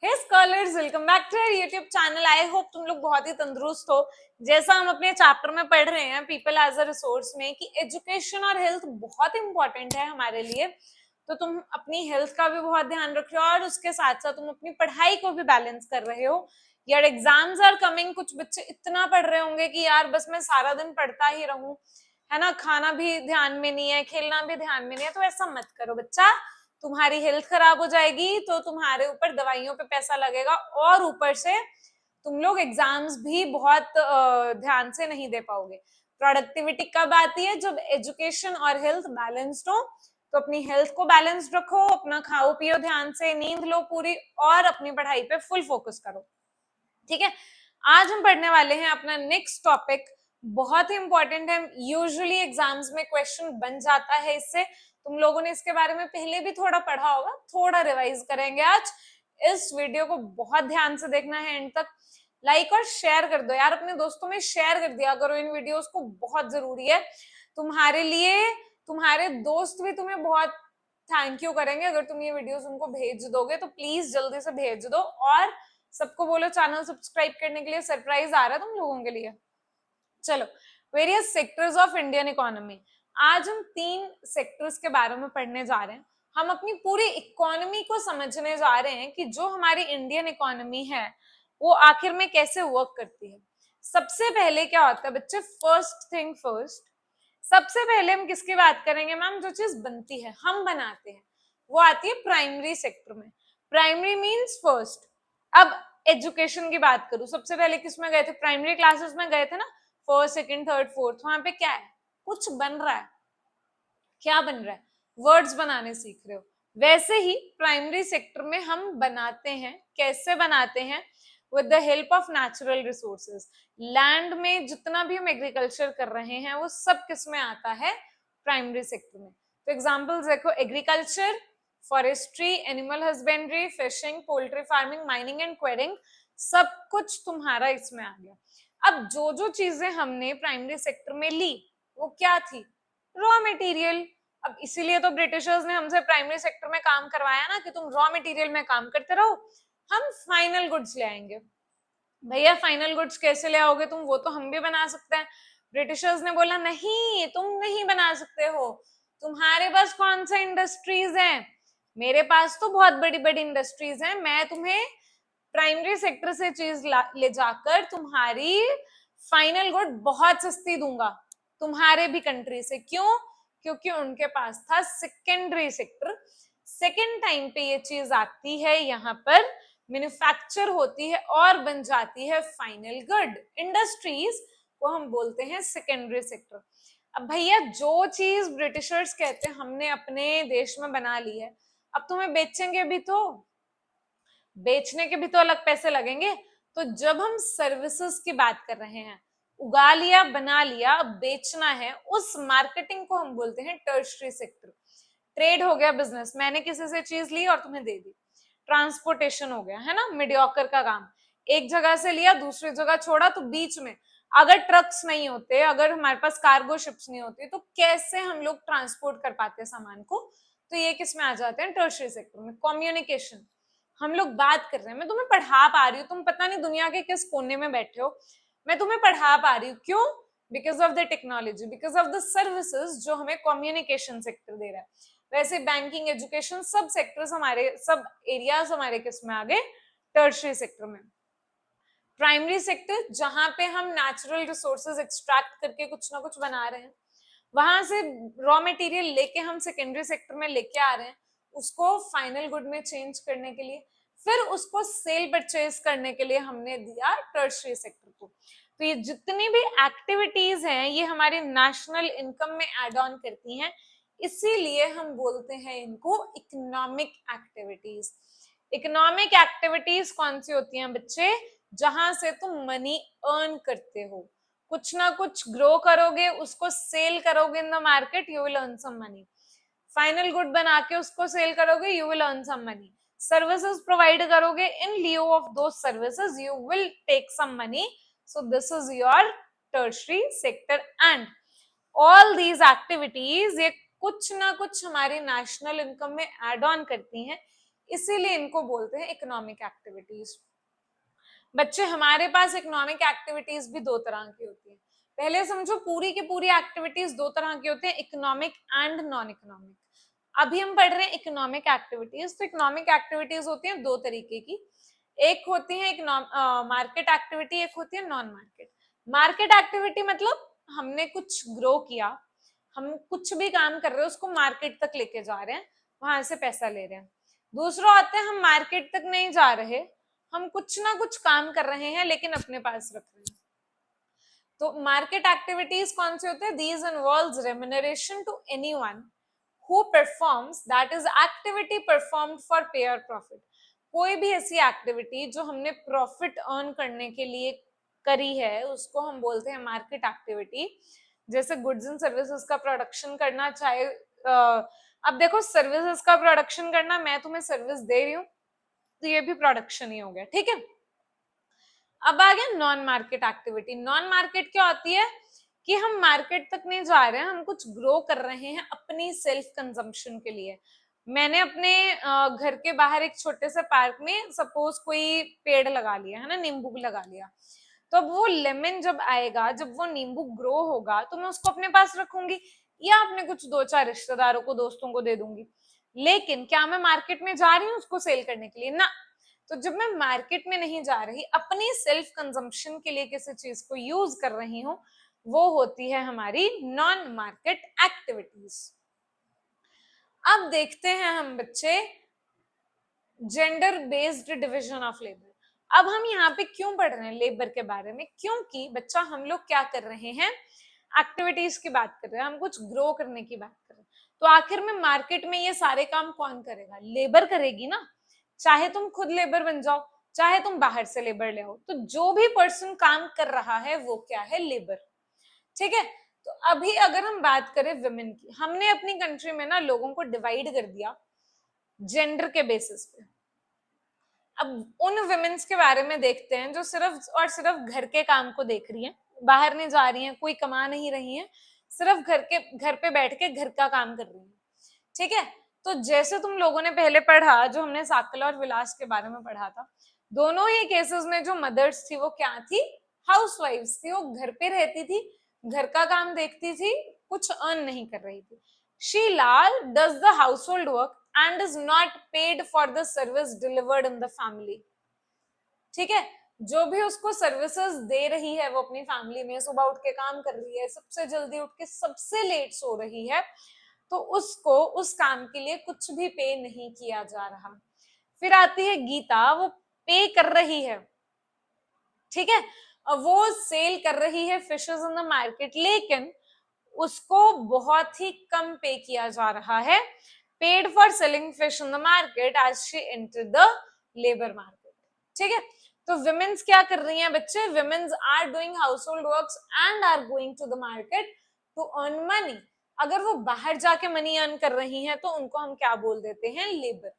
Hey scholars, welcome back to YouTube channel. I hope तुम लोग बहुत ही तंदुरुस्त हो। जैसा हम अपने चैप्टर में पढ़ रहे हैं पीपल एज अ रिसोर्स में कि एजुकेशन और हेल्थ बहुत इंपॉर्टेंट है हमारे लिए, तो तुम अपनी हेल्थ का भी बहुत ध्यान रख रहे हो और उसके साथ साथ तुम अपनी पढ़ाई को भी बैलेंस कर रहे हो। यार एग्जाम्स आर कमिंग, कुछ बच्चे इतना पढ़ रहे होंगे कि यार बस मैं सारा दिन पढ़ता ही रहूं, है ना, खाना भी ध्यान में नहीं है, खेलना भी ध्यान में नहीं है। तो ऐसा मत करो बच्चा, तुम्हारी हेल्थ खराब हो जाएगी तो तुम्हारे ऊपर दवाइयों पे पैसा लगेगा और ऊपर से तुम लोग एग्जाम्स भी बहुत ध्यान से नहीं दे पाओगे। प्रोडक्टिविटी कब आती है? जब एजुकेशन और हेल्थ बैलेंस्ड हो। तो अपनी हेल्थ को बैलेंस्ड रखो, अपना खाओ पियो ध्यान से, नींद लो पूरी और अपनी पढ़ाई पे फुल फोकस करो। ठीक है, आज हम पढ़ने वाले हैं अपना नेक्स्ट टॉपिक, बहुत ही इंपॉर्टेंट है। यूजुअली एग्जाम्स में क्वेश्चन बन जाता है इससे। तुम लोगों ने इसके बारे में पहले भी थोड़ा पढ़ा होगा, थोड़ा रिवाइज करेंगे आज। इस वीडियो को बहुत ध्यान से देखना है एंड तक। लाइक और शेयर कर दो यार, अपने दोस्तों में शेयर कर दिया करो इन वीडियोस को, बहुत जरूरी है तुम्हारे लिए। तुम्हारे दोस्त भी तुम्हें बहुत थैंक यू करेंगे अगर तुम ये वीडियोस उनको भेज दोगे, तो प्लीज जल्दी से भेज दो और सबको बोलो चैनल सब्सक्राइब करने के लिए। सरप्राइज आ रहा है तुम लोगों के लिए। चलो, various sectors of Indian economy. आज हम 3 सेक्टर्स के बारे में पढ़ने जा रहे हैं। हम अपनी पूरी इकोनॉमी को समझने जा रहे हैं कि जो हमारी इंडियन इकोनॉमी है वो आखिर में कैसे वर्क करती है। सबसे पहले क्या होता है बच्चे, फर्स्ट थिंग फर्स्ट, सबसे पहले हम किसकी बात करेंगे मैम? जो चीज बनती है, हम बनाते हैं, वो आती है प्राइमरी सेक्टर में। Primary means first. अब एजुकेशन की बात करूं, सबसे पहले किस में गए थे? प्राइमरी क्लासेस में गए थे ना, फर्स्ट सेकंड थर्ड फोर्थ। वहां पे क्या है? कुछ बन रहा है। क्या बन रहा है? वर्ड्स बनाने सीख रहे हो। वैसे ही प्राइमरी सेक्टर में हम बनाते हैं। कैसे बनाते हैं? With the help of natural resources. Land में जितना भी हम एग्रीकल्चर कर रहे हैं वो सब किस में आता है? प्राइमरी सेक्टर में। तो एग्जांपल्स देखो, agriculture, forestry, animal husbandry, fishing, poultry farming, mining and quarrying, सब कुछ तुम्हारा इसमें आ गया। अब जो जो चीजें हमने प्राइमरी सेक्टर में ली वो क्या थी? Raw material. अब इसीलिए तो ब्रिटिशर्स ने हमसे प्राइमरी सेक्टर में काम करवाया ना कि तुम रॉ मटेरियल में काम करते रहो, हम फाइनल गुड्स ले आएंगे। भैया फाइनल गुड्स कैसे ले आओगे तुम? वो तो हम भी बना सकते हैं। ब्रिटिशर्स ने बोला नहीं, तुम नहीं बना सकते हो, तुम्हारे पास कौन सा इंडस्ट्रीज है? मेरे पास तो बहुत बड़ी बड़ी इंडस्ट्रीज हैं, मैं तुम्हें प्राइमरी सेक्टर से चीज ले जाकर तुम्हारी फाइनल गुड बहुत सस्ती दूंगा, तुम्हारे भी कंट्री से। क्यों? क्योंकि उनके पास था सेकेंडरी सेक्टर। सेकेंड टाइम पे ये चीज आती है, यहाँ पर मैन्युफैक्चर होती है और बन जाती है फाइनल गुड। इंडस्ट्रीज को हम बोलते हैं सेकेंडरी सेक्टर। अब भैया जो चीज ब्रिटिशर्स कहते हैं हमने अपने देश में बना ली है, अब तुम्हें बेचेंगे भी तो, बेचने के भी तो अलग पैसे लगेंगे। तो जब हम सर्विसेज की बात कर रहे हैं, उगा लिया बना लिया, अब बेचना है, उस मार्केटिंग को हम बोलते हैं टर्शरी सेक्टर। ट्रेड हो गया बिजनेस, मैंने किसी से चीज ली और तुम्हें दे दी। ट्रांसपोर्टेशन हो गया, है ना, मीडियोकर का काम। एक जगह से लिया दूसरी जगह छोड़ा, तो बीच में अगर ट्रक्स नहीं होते, अगर हमारे पास कार्गो शिप्स नहीं होती, तो कैसे हम लोग ट्रांसपोर्ट कर पाते सामान को? तो ये किस में आ जाते हैं? टर्शरी सेक्टर में। कम्युनिकेशन, हम लोग बात कर रहे हैं, मैं तुम्हें पढ़ा पा रही हूँ, तुम पता नहीं दुनिया के किस कोने में बैठे हो, मैं तुम्हें पढ़ा पा रही हूँ। क्यों? Because of the technology, because of the services जो हमें कम्युनिकेशन सेक्टर दे रहा है। वैसे बैंकिंग, एजुकेशन, सब सेक्टर्स हमारे, सब एरियाज हमारे किस में आ गए? टर्शरी सेक्टर में। प्राइमरी सेक्टर जहां पे हम नेचुरल रिसोर्सेज एक्सट्रैक्ट करके कुछ ना कुछ बना रहे हैं, वहां से रॉ मटेरियल लेके हम सेकेंडरी सेक्टर में लेके आ रहे हैं, उसको फाइनल गुड में चेंज करने के लिए, फिर उसको सेल परचेज करने के लिए हमने दिया टर्शरी सेक्टर को। तो ये जितनी भी एक्टिविटीज हैं ये हमारी नेशनल इनकम में एड ऑन करती हैं, इसीलिए हम बोलते हैं इनको इकोनॉमिक एक्टिविटीज। इकोनॉमिक एक्टिविटीज कौन सी होती हैं बच्चे? जहां से तुम मनी अर्न करते हो, कुछ ना कुछ ग्रो करोगे, उसको सेल करोगे in the market, you will earn some money. Final good बना के उसको सेल करोगे, you will earn some money. Services provide करोगे, इन लियो ऑफ दो services you will take some money. So this is your tertiary sector. And all these activities ये कुछ ना कुछ हमारी नेशनल इनकम में एड ऑन करती हैं, इसीलिए इनको बोलते हैं इकोनॉमिक एक्टिविटीज। बच्चे हमारे पास इकोनॉमिक एक्टिविटीज भी दो तरह की होती है। पहले समझो पूरी की पूरी एक्टिविटीज दो तरह की होती है, इकोनॉमिक एंड नॉन इकोनॉमिक। अभी हम पढ़ रहे हैं इकोनॉमिक एक्टिविटीज। तो इकोनॉमिक एक्टिविटीज होती हैं दो तरीके की, एक होती है मार्केट एक्टिविटी, एक होती है नॉन मार्केट। मार्केट एक्टिविटी मतलब हमने कुछ ग्रो किया, हम कुछ भी काम कर रहे हैं उसको मार्केट तक लेके जा रहे हैं, वहां से पैसा ले रहे हैं। दूसरा आता है हम मार्केट तक नहीं जा रहे, हम कुछ ना कुछ काम कर रहे हैं लेकिन अपने पास रख रहे हैं। तो मार्केट एक्टिविटीज कौन से होते हैं? These involves remuneration to anyone who performs, that is activity performed for pay और प्रॉफिट। कोई भी ऐसी एक्टिविटी जो हमने प्रॉफिट अर्न करने के लिए करी है उसको हम बोलते हैं मार्केट एक्टिविटी। जैसे गुड्स एंड सर्विसेज का प्रोडक्शन करना, चाहे अब देखो सर्विसेज का प्रोडक्शन करना, मैं तुम्हें सर्विस दे रही हूँ तो ये भी प्रोडक्शन ही हो गया, ठीक है। अब आ गया non market activity. Non market क्या होती है कि हम मार्केट तक नहीं जा रहे हैं, हम कुछ ग्रो कर रहे हैं अपनी सेल्फ कंजम्पशन के लिए। मैंने अपने घर के बाहर एक छोटे से पार्क में सपोज कोई पेड़ लगा लिया है ना, नींबू लगा लिया, तो अब वो लेमन जब आएगा, जब वो नींबू ग्रो होगा तो मैं उसको अपने पास रखूंगी या अपने कुछ दो चार रिश्तेदारों को, दोस्तों को दे दूंगी। लेकिन क्या मैं मार्केट में जा रही हूँ उसको सेल करने के लिए? ना। तो जब मैं मार्केट में नहीं जा रही, अपनी सेल्फ कंजम्पशन के लिए किसी चीज को यूज कर रही हूँ, वो होती है हमारी नॉन मार्केट एक्टिविटीज। अब देखते हैं हम बच्चे gender based division of labour. अब हम यहाँ पे क्यों पढ़ रहे हैं लेबर के बारे में? क्योंकि बच्चा हम लोग क्या कर रहे हैं, एक्टिविटीज की बात कर रहे हैं, हम कुछ ग्रो करने की बात कर रहे हैं। तो आखिर में मार्केट में ये सारे काम कौन करेगा? लेबर करेगी ना। चाहे तुम खुद लेबर बन जाओ, चाहे तुम बाहर से लेबर ले आओ, तो जो भी पर्सन काम कर रहा है वो क्या है? लेबर, ठीक है। तो अभी अगर हम बात करें विमेन की, हमने अपनी कंट्री में ना लोगों को डिवाइड कर दिया जेंडर के बेसिस पे। अब उन विमेन्स के बारे में देखते हैं जो सिर्फ और सिर्फ घर के काम को देख रही हैं, बाहर नहीं जा रही हैं, कोई कमा नहीं रही हैं, सिर्फ घर पे बैठ के घर का काम कर रही हैं, ठीक है। तो जैसे तुम लोगों ने पहले पढ़ा, जो हमने साकल और विलास के बारे में पढ़ा था, दोनों ही केसेस में जो मदर्स थी वो क्या थी? हाउसवाइफ्स थी। वो घर पे रहती थी, घर का काम देखती थी, कुछ अर्न नहीं कर रही थी। Sheila does the household work and is not paid for the service delivered in the family, ठीक है। जो भी उसको सर्विसेज दे रही है वो अपनी फैमिली में, सुबह उठ के काम कर रही है, सबसे जल्दी उठ के सबसे लेट सो रही है, तो उसको उस काम के लिए कुछ भी पे नहीं किया जा रहा। फिर आती है गीता, वो पे कर रही है, ठीक है, वो सेल कर रही है फिशेस इन द मार्केट, लेकिन उसको बहुत ही कम पे किया जा रहा है, paid for selling fish in the market as she enter the labour market, ठीक है। तो विमेन्स क्या कर रही हैं बच्चे? Womens are doing household works and are going to the market to earn money. अगर वो बाहर जाके मनी अर्न कर रही हैं तो उनको हम क्या बोल देते हैं? लेबर।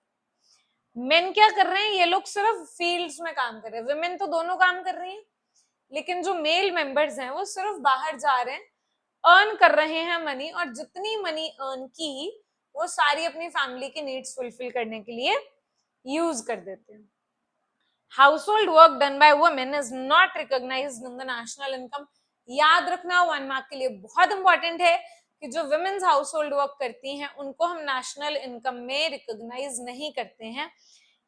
मेन क्या कर रहे हैं? ये लोग सिर्फ फील्ड्स में काम कर रहे हैं, विमेन तो दोनों काम कर रही हैं, लेकिन जो मेल मेंबर्स हैं वो सिर्फ बाहर जा रहे हैं, अर्न कर रहे हैं मनी, और जितनी मनी अर्न की वो सारी अपनी फैमिली की नीड्स फुलफिल करने के लिए यूज कर देते हैं। Household work done by women is not recognised in the national income. याद रखना 1 मार्क के लिए बहुत इंपॉर्टेंट है कि जो वुमेन्स हाउस होल्ड वर्क करती हैं उनको हम नेशनल इनकम में रिकॉग्नाइज नहीं करते हैं,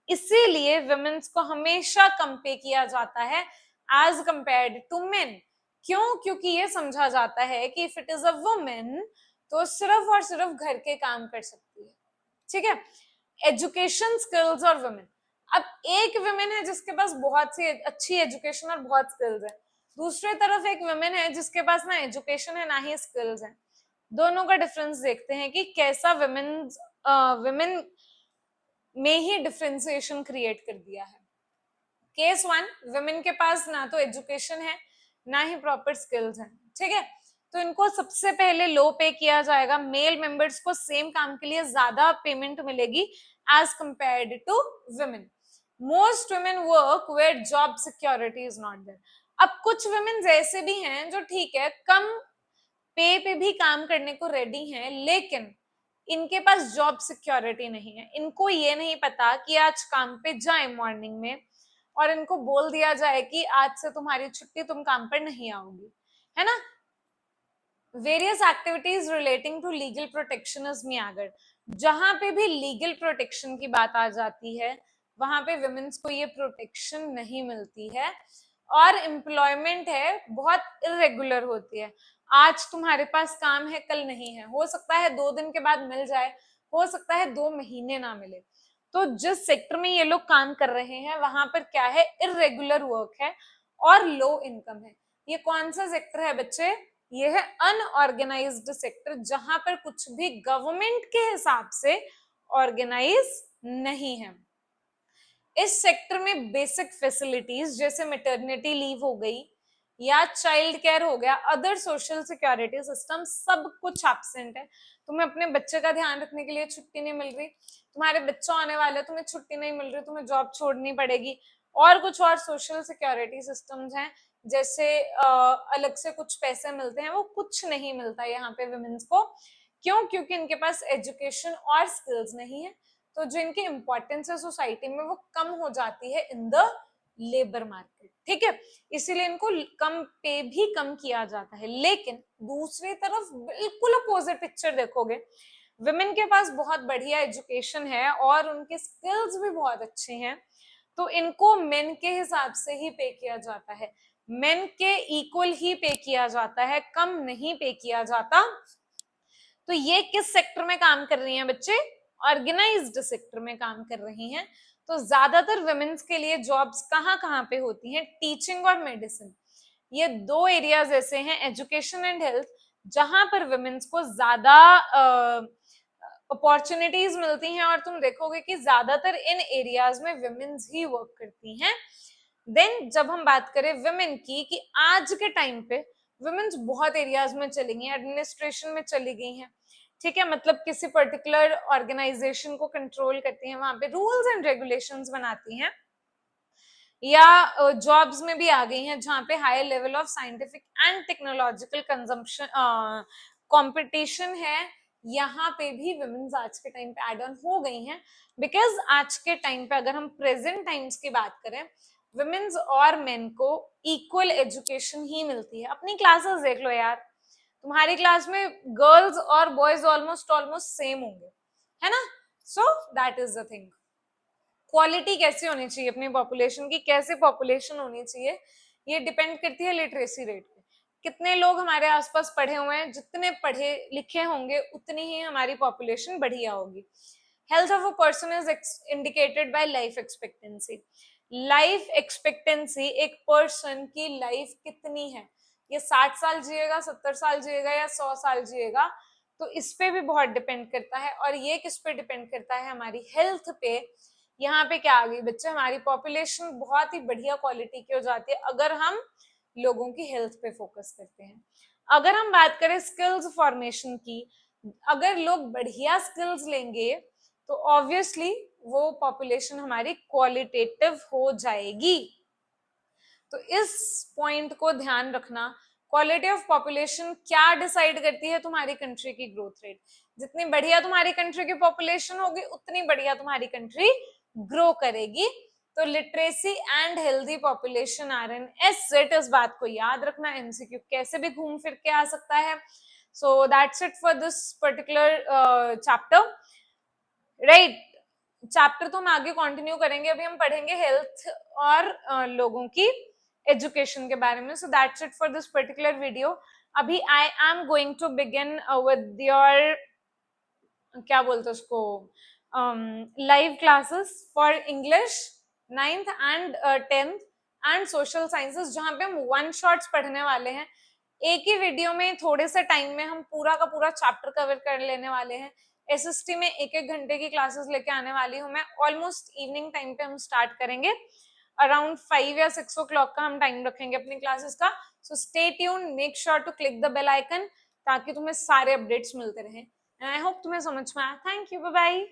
इसीलिए वुमेन्स को हमेशा कम पे किया जाता है एज कंपेयर्ड टू मेन। क्यों? क्योंकि ये समझा जाता है कि if it is a women तो सिर्फ और सिर्फ घर के काम कर सकती है, ठीक है। एजुकेशन स्किल्स और वुमेन, अब एक वुमेन है जिसके पास बहुत सी अच्छी एजुकेशन और बहुत स्किल्स है, दूसरे तरफ एक वुमेन है जिसके पास ना एजुकेशन है ना ही स्किल्स है। दोनों का डिफरेंस देखते हैं कि कैसा वुमेन में ही डिफरेंशिएशन क्रिएट कर दिया है। केस 1, वुमेन के पास ना तो एजुकेशन है ना ही प्रॉपर स्किल्स हैं, ठीक है। तो इनको सबसे पहले लो पे किया जाएगा, मेल मेंबर्स को सेम काम के लिए ज्यादा पेमेंट मिलेगी as compared to women. Most women work where job security is not there. अब कुछ वुमेन ऐसे भी हैं जो ठीक है कम पे भी काम करने को रेडी हैं, लेकिन इनके पास जॉब सिक्योरिटी नहीं है, इनको ये नहीं पता कि आज काम पे जाए मॉर्निंग में और इनको बोल दिया जाए कि आज से तुम्हारी छुट्टी, तुम काम पर नहीं आओगी, है ना। Various activities relating to legal protectionism में अगर जहां पे भी लीगल प्रोटेक्शन की बात आ जाती है वहां पे विमेन्स को ये प्रोटेक्शन नहीं मिलती है और एम्प्लॉयमेंट है बहुत इरेगुलर होती है। आज तुम्हारे पास काम है, कल नहीं है, हो सकता है 2 दिन के बाद मिल जाए, हो सकता है 2 महीने ना मिले। तो जिस सेक्टर में ये लोग काम कर रहे हैं वहां पर क्या है, इरेगुलर वर्क है और लो इनकम है। ये कौन सा सेक्टर है बच्चे, ये है अनऑर्गेनाइज्ड सेक्टर, जहां पर कुछ भी गवर्नमेंट के हिसाब से ऑर्गेनाइज नहीं है। इस सेक्टर में बेसिक फैसिलिटीज जैसे मैटरनिटी लीव हो गई या चाइल्ड केयर हो गया, अदर सोशल सिक्योरिटी सिस्टम, सब कुछ एब्सेंट है। तुम्हें अपने बच्चे का ध्यान रखने के लिए छुट्टी नहीं मिल रही, तुम्हारे बच्चा आने वाले, तुम्हें छुट्टी नहीं मिल रही, तुम्हें जॉब छोड़नी पड़ेगी। और कुछ और सोशल सिक्योरिटी सिस्टम्स हैं जैसे अलग से कुछ पैसे मिलते हैं, वो कुछ नहीं मिलता यहाँ पे विमेन्स को। क्यों? क्योंकि इनके पास एजुकेशन और स्किल्स नहीं है, तो जो इनकी इंपॉर्टेंस है सोसाइटी में वो कम हो जाती है इन द लेबर मार्केट, ठीक है। इसीलिए इनको कम पे भी कम किया जाता है। लेकिन दूसरी तरफ बिल्कुल अपोजिट पिक्चर देखोगे, विमेन के पास बहुत बढ़िया एजुकेशन है और उनके स्किल्स भी बहुत अच्छे हैं, तो इनको मेन के हिसाब से ही पे किया जाता है, मेन के इक्वल ही पे किया जाता है, कम नहीं पे किया जाता। तो ये किस सेक्टर में काम कर रही हैं बच्चे, ऑर्गेनाइज्ड सेक्टर में काम कर रही हैं। तो ज्यादातर वुमेन्स के लिए जॉब्स कहाँ कहाँ पे होती हैं, टीचिंग और मेडिसिन, ये 2 एरियाज ऐसे हैं, एजुकेशन एंड हेल्थ, जहां पर वुमेन्स को ज्यादा अपॉर्चुनिटीज मिलती हैं और तुम देखोगे कि ज्यादातर इन एरियाज में वुमेन्स ही वर्क करती हैं। देन जब हम बात करें वुमेन की, कि आज के टाइम पे वुमेन्स बहुत एरियाज में चली गई, एडमिनिस्ट्रेशन में चली गई हैं, ठीक है, मतलब किसी पर्टिकुलर ऑर्गेनाइजेशन को कंट्रोल करती हैं, वहां पे रूल्स एंड रेगुलेशंस बनाती हैं, या जॉब्स में भी आ गई हैं जहां पे high level of scientific and technological consumption competition है, यहाँ पे भी वुमेन्स आज के टाइम पे एड ऑन हो गई हैं। बिकॉज आज के टाइम पे अगर हम प्रेजेंट टाइम्स की बात करें, वुमेन्स और मेन को इक्वल एजुकेशन ही मिलती है। अपनी क्लासेस देख लो यार, तुम्हारी क्लास में गर्ल्स और बॉयज ऑलमोस्ट सेम होंगे, है ना। So that is the thing. Quality कैसी होनी चाहिए अपनी पॉपुलेशन की, कैसे पॉपुलेशन होनी चाहिए, ये डिपेंड करती है लिटरेसी रेट पे। कितने लोग हमारे आसपास पढ़े हुए हैं, जितने पढ़े लिखे होंगे उतनी ही हमारी पॉपुलेशन बढ़िया होगी। Health of a person is indicated by life expectancy. Life expectancy एक पर्सन की लाइफ कितनी है, ये 60 साल जिएगा, 70 साल जिएगा या 100 साल जिएगा, तो इस पे भी बहुत डिपेंड करता है। और ये किस पे डिपेंड करता है, हमारी हेल्थ पे। यहाँ पे क्या आ गई बच्चे, हमारी पॉपुलेशन बहुत ही बढ़िया क्वालिटी की हो जाती है अगर हम लोगों की हेल्थ पे फोकस करते हैं। अगर हम बात करें स्किल्स फॉर्मेशन की, अगर लोग बढ़िया स्किल्स लेंगे तो ऑब्वियसली वो पॉपुलेशन हमारी क्वालिटेटिव हो जाएगी। तो इस पॉइंट को ध्यान रखना। क्वालिटी ऑफ पॉपुलेशन क्या डिसाइड करती है, तुम्हारी कंट्री की ग्रोथ रेट। जितनी बढ़िया तुम्हारी कंट्री की पॉपुलेशन होगी उतनी बढ़िया तुम्हारी कंट्री ग्रो करेगी। तो literacy and healthy population are an asset, इस बात को याद रखना, एमसीक्यू कैसे भी घूम फिर के आ सकता है। सो that's it for this particular chapter, right. Chapter तो हम आगे कंटिन्यू करेंगे, अभी हम पढ़ेंगे हेल्थ और लोगों की एजुकेशन के बारे में। So that's it for this particular video. अभी I am going to begin with your, क्या बोलते उसको, live classes for English 9th and 10th and social sciences, जहां पे हम 1 शॉट्स पढ़ने वाले हैं। एक ही वीडियो में थोड़े से टाइम में हम पूरा का पूरा चैप्टर कवर कर लेने वाले हैं। एसएसटी में 1-1 घंटे की क्लासेस लेके आने वाली हूँ मैं, ऑलमोस्ट इवनिंग टाइम पे हम स्टार्ट करेंगे, अराउंड 5 या 6 o'clock का हम टाइम रखेंगे अपनी क्लासेस का। So stay tuned, make sure to click the bell icon ताकि तुम्हें सारे अपडेट्स मिलते रहें। एंड आई होप तुम्हें समझ में आया। Thank you, bye bye.